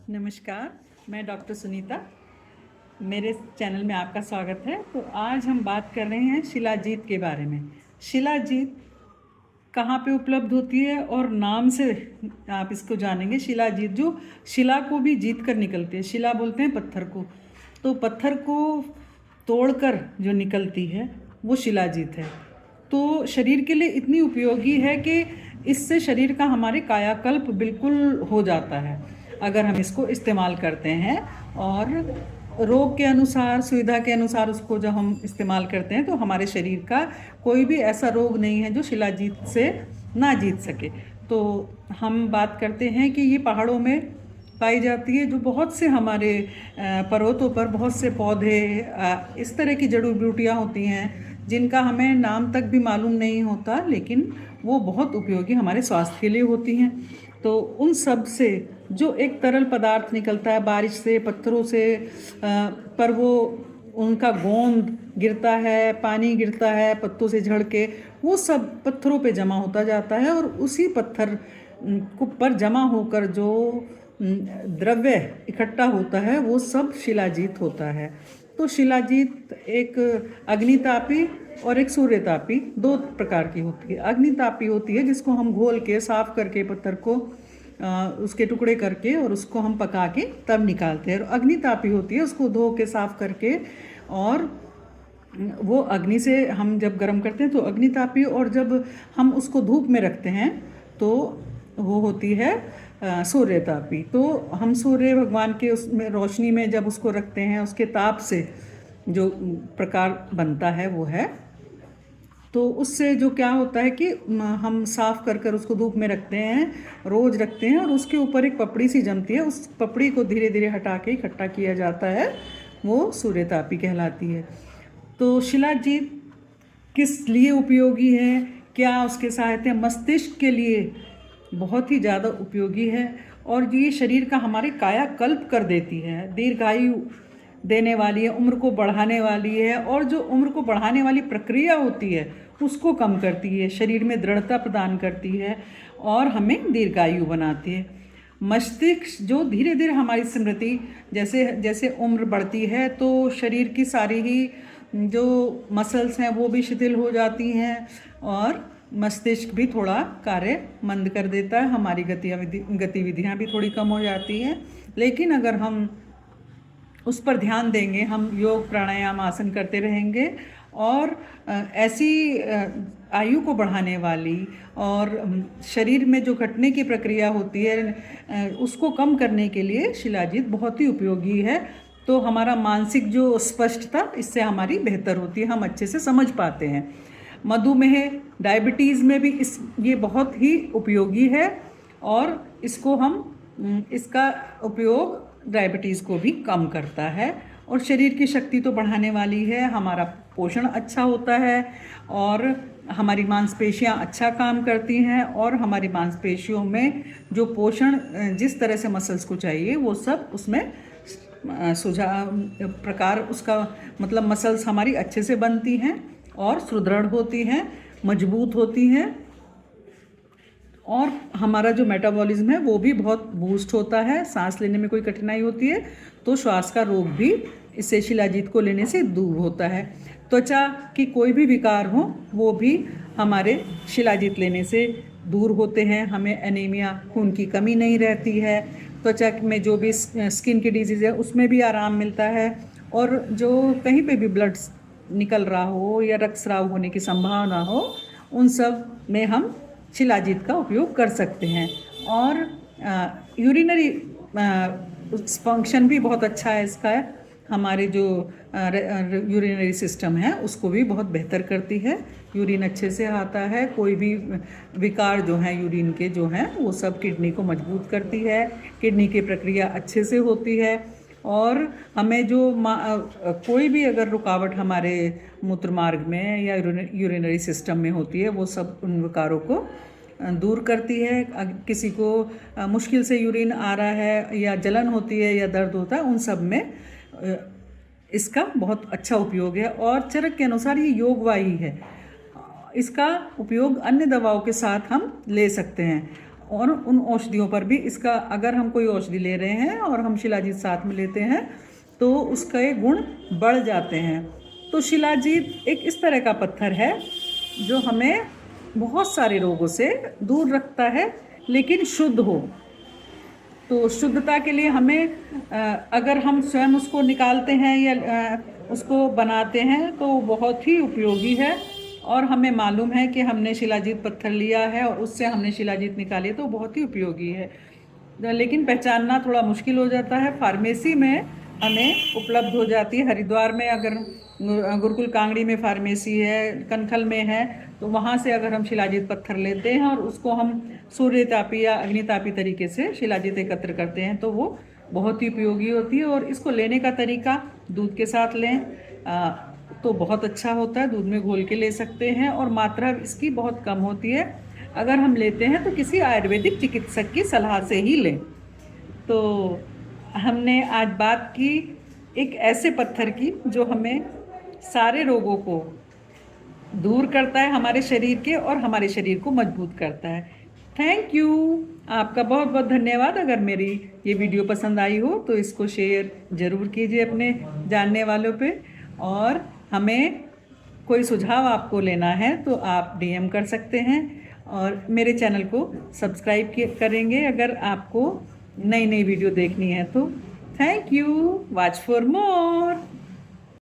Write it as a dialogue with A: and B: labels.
A: नमस्कार, मैं डॉक्टर सुनीता। मेरे चैनल में आपका स्वागत है। तो आज हम बात कर रहे हैं शिलाजीत के बारे में। शिलाजीत कहाँ पे उपलब्ध होती है और नाम से आप इसको जानेंगे। शिलाजीत जो शिला को भी जीत कर निकलती है, शिला बोलते हैं पत्थर को, तो पत्थर को तोड़कर जो निकलती है वो शिलाजीत है। तो शरीर के लिए इतनी उपयोगी है कि इससे शरीर का हमारे कायाकल्प बिल्कुल हो जाता है अगर हम इसको इस्तेमाल करते हैं। और रोग के अनुसार, सुविधा के अनुसार उसको जब हम इस्तेमाल करते हैं तो हमारे शरीर का कोई भी ऐसा रोग नहीं है जो शिलाजीत से ना जीत सके। तो हम बात करते हैं कि ये पहाड़ों में पाई जाती है, जो बहुत से हमारे पर्वतों पर बहुत से पौधे, इस तरह की जड़ी बूटियाँ होती हैं जिनका हमें नाम तक भी मालूम नहीं होता, लेकिन वो बहुत उपयोगी हमारे स्वास्थ्य के लिए होती हैं। तो उन सब से जो एक तरल पदार्थ निकलता है बारिश से, पत्थरों से, पर वो उनका गोंद गिरता है, पानी गिरता है पत्तों से झड़ के, वो सब पत्थरों पे जमा होता जाता है और उसी पत्थर को पर जमा होकर जो द्रव्य इकट्ठा होता है वो सब शिलाजीत होता है। तो शिलाजीत एक अग्नितापी और एक सूर्यतापी, दो प्रकार की होती है। अग्नितापी होती है जिसको हम घोल के साफ करके पत्थर को उसके टुकड़े करके और उसको हम पका के तब निकालते हैं। और अग्नितापी होती है उसको धो के साफ करके और वो अग्नि से हम जब गर्म करते हैं तो अग्नितापी, और जब हम उसको धूप में रखते हैं तो वो होती है सूर्यतापी। तो हम सूर्य भगवान के उसमें रोशनी में जब उसको रखते हैं, उसके ताप से जो प्रकार बनता है वो है। तो उससे जो क्या होता है कि हम साफ़ कर कर उसको धूप में रखते हैं, रोज़ रखते हैं, और उसके ऊपर एक पपड़ी सी जमती है, उस पपड़ी को धीरे धीरे हटा के इकट्ठा किया जाता है, वो सूर्यतापी कहलाती है। तो शिलाजीत किस लिए उपयोगी है, क्या उसके सहायता? मस्तिष्क के लिए बहुत ही ज़्यादा उपयोगी है और ये शरीर का हमारे कायाकल्प कर देती है, दीर्घायु देने वाली है, उम्र को बढ़ाने वाली है, और जो उम्र को बढ़ाने वाली प्रक्रिया होती है उसको कम करती है, शरीर में दृढ़ता प्रदान करती है और हमें दीर्घायु बनाती है। मस्तिष्क जो धीरे धीरे हमारी स्मृति, जैसे जैसे उम्र बढ़ती है तो शरीर की सारी ही जो मसल्स हैं वो भी शिथिल हो जाती हैं और मस्तिष्क भी थोड़ा कार्य मंद कर देता है, हमारी गतिविधियाँ भी थोड़ी कम हो जाती हैं। लेकिन अगर हम उस पर ध्यान देंगे, हम योग प्राणायाम आसन करते रहेंगे और ऐसी आयु को बढ़ाने वाली और शरीर में जो घटने की प्रक्रिया होती है उसको कम करने के लिए शिलाजीत बहुत ही उपयोगी है। तो हमारा मानसिक जो स्पष्टता, इससे हमारी बेहतर होती है, हम अच्छे से समझ पाते हैं। मधुमेह, डायबिटीज़ में भी ये बहुत ही उपयोगी है और इसका उपयोग डायबिटीज़ को भी कम करता है। और शरीर की शक्ति तो बढ़ाने वाली है, हमारा पोषण अच्छा होता है और हमारी मांसपेशियां अच्छा काम करती हैं, और हमारी मांसपेशियों में जो पोषण जिस तरह से मसल्स को चाहिए वो सब उसमें प्रकार उसका मतलब मसल्स हमारी अच्छे से बनती हैं और सुदृढ़ होती हैं, मजबूत होती हैं, और हमारा जो मेटाबॉलिज्म है वो भी बहुत बूस्ट होता है। सांस लेने में कोई कठिनाई होती है तो श्वास का रोग भी इससे शिलाजीत को लेने से दूर होता है। त्वचा की कोई भी विकार हो वो भी हमारे शिलाजीत लेने से दूर होते हैं। हमें एनीमिया, खून की कमी नहीं रहती है, त्वचा में जो भी स्किन की डिजीज़ है उसमें भी आराम मिलता है, और जो कहीं पे भी ब्लड निकल रहा हो या रक्तस्राव होने की संभावना हो उन सब में हम शिलाजीत का उपयोग कर सकते हैं। और यूरिनरी फंक्शन भी बहुत अच्छा है इसका, हमारे जो यूरिनरी सिस्टम है उसको भी बहुत बेहतर करती है, यूरिन अच्छे से आता है, कोई भी विकार जो हैं यूरिन के जो हैं वो सब किडनी को मजबूत करती है, किडनी की प्रक्रिया अच्छे से होती है, और हमें जो कोई भी अगर रुकावट हमारे मूत्र मार्ग में या यूरिनरी सिस्टम में होती है वो सब उन विकारों को दूर करती है। किसी को मुश्किल से यूरिन आ रहा है या जलन होती है या दर्द होता है, उन सब में इसका बहुत अच्छा उपयोग है। और चरक के अनुसार ये योगवाही है, इसका उपयोग अन्य दवाओं के साथ हम ले सकते हैं। और उन औषधियों पर भी इसका, अगर हम कोई औषधि ले रहे हैं और हम शिलाजीत साथ में लेते हैं तो उसका ये गुण बढ़ जाते हैं। तो शिलाजीत एक इस तरह का पत्थर है जो हमें बहुत सारे रोगों से दूर रखता है, लेकिन शुद्ध हो। तो शुद्धता के लिए हमें अगर हम स्वयं उसको निकालते हैं या उसको बनाते हैं तो बहुत ही उपयोगी है। और हमें मालूम है कि हमने शिलाजीत पत्थर लिया है और उससे हमने शिलाजीत निकाली है, तो बहुत ही उपयोगी है। लेकिन पहचानना थोड़ा मुश्किल हो जाता है। फार्मेसी में हमें उपलब्ध हो जाती है। हरिद्वार में अगर गुरुकुल कांगड़ी में फार्मेसी है, कनखल में है, तो वहाँ से अगर हम शिलाजीत पत्थर लेते हैं और उसको हम सूर्यतापी या अग्नितापी तरीके से शिलाजीत एकत्र करते हैं तो वो बहुत ही उपयोगी होती है। और इसको लेने का तरीका दूध के साथ लें तो बहुत अच्छा होता है। दूध में घोल के ले सकते हैं और मात्रा इसकी बहुत कम होती है। अगर हम लेते हैं तो किसी आयुर्वेदिक चिकित्सक की सलाह से ही लें। तो हमने आज बात की एक ऐसे पत्थर की जो हमें सारे रोगों को दूर करता है हमारे शरीर के, और हमारे शरीर को मजबूत करता है। थैंक यू, आपका बहुत बहुत धन्यवाद। अगर मेरी ये वीडियो पसंद आई हो तो इसको शेयर ज़रूर कीजिए अपने जानने वालों पे। और हमें कोई सुझाव आपको लेना है तो आप DM कर सकते हैं, और मेरे चैनल को सब्सक्राइब करेंगे अगर आपको नई नई वीडियो देखनी है तो। Thank you, watch for more.